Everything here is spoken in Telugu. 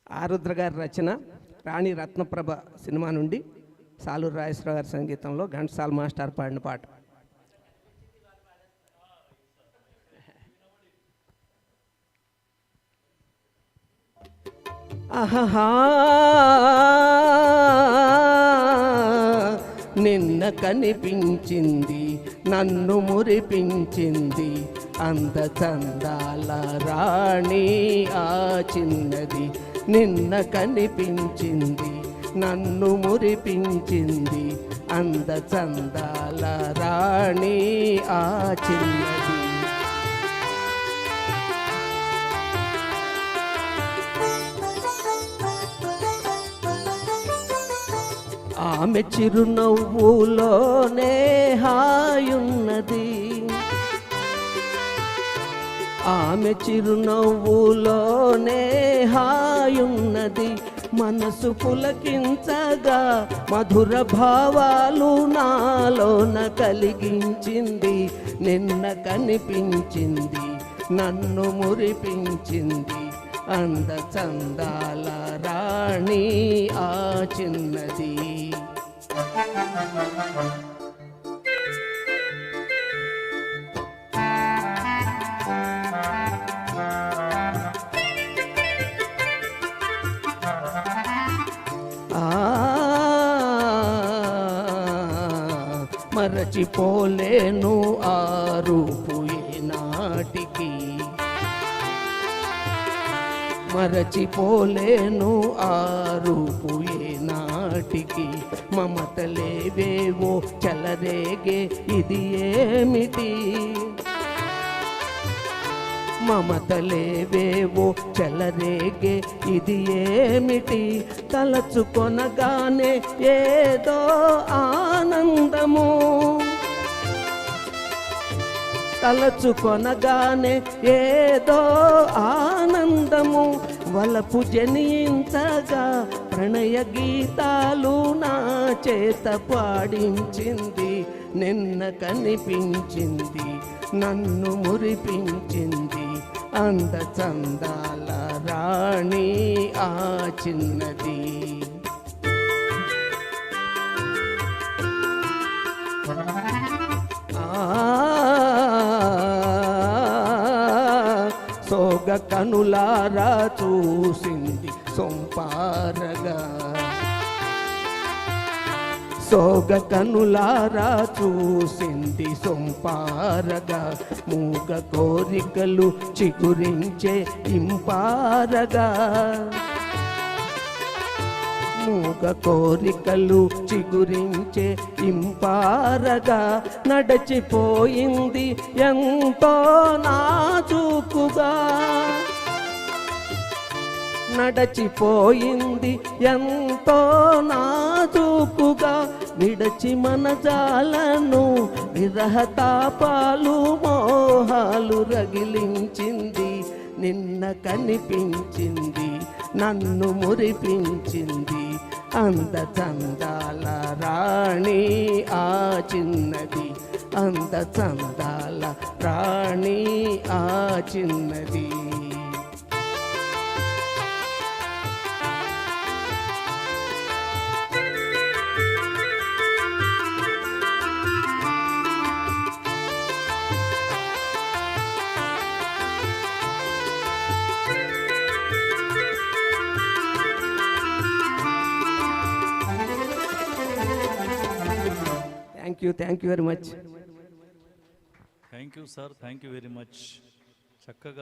ఆరుద్ర గారి రచన రాణి రత్నప్రభ సినిమా నుండి సాలూరు రాజేశ్వరరావు గారి సంగీతంలో ఘంటసాల మాస్టర్ పాడిన పాట. ఆహా నిన్న కనిపించింది నన్ను మురిపించింది అందచందాల రాణి ఆ చిన్నది. నిన్న కనిపించింది నన్ను మురిపించింది అందచందాల రాణి ఆ చిన్నది. ఆమె చిరునవ్వులోనే హాయున్నది, ఆమె చిరునవ్వులోనే హాయున్నది. మనసు పులకించగా మధుర భావాలు నాలోన కలిగించింది. నిన్న కనిపించింది నన్ను మురిపించింది అందచందాల రాణి ఆ చిన్నది. మరచిపోలేను ఆ రూపు ఏనాటికి, మరచిపోలేను ఆ రూపు ఏనాటికి. మమతలేవేవో చెలరేగే ఇది ఏమిటి, మమతలేవేవో చెలరేగే ఇది ఏమిటి. తలచుకొనగానే ఏదో ఆనందము, తలచుకొనగానే ఏదో ఆనందము. వలపు జనించగా ప్రణయ గీతాలు నా చేత పాడించింది. నిన్న కనిపించింది నన్ను మురిపించింది అందచందాల రాణి ఆ చిన్నది. సోగ కనులారా చూసింది సొంపారగా, సోగ కనులారా చూసింది సొంపారగా. మూగ కోరికలు చిగురించే ఇంపారగా, మూగ కోరికలు చిగురించే ఇంపారగా. నడచిపోయింది ఎంతో నాజూకుగా, నడచిపోయింది ఎంతో నాజూకుగా. విడచి మనజాలను విరహతాపాలు మోహాలు రగిలించింది. నిన్న కనిపించింది నన్ను మురిపించింది అందచందాల రాణి ఆ చిన్నది, అందచందాల రాణి ఆ చిన్నది. Thank you very much. Thank you sir, thank you very much. చక్కగా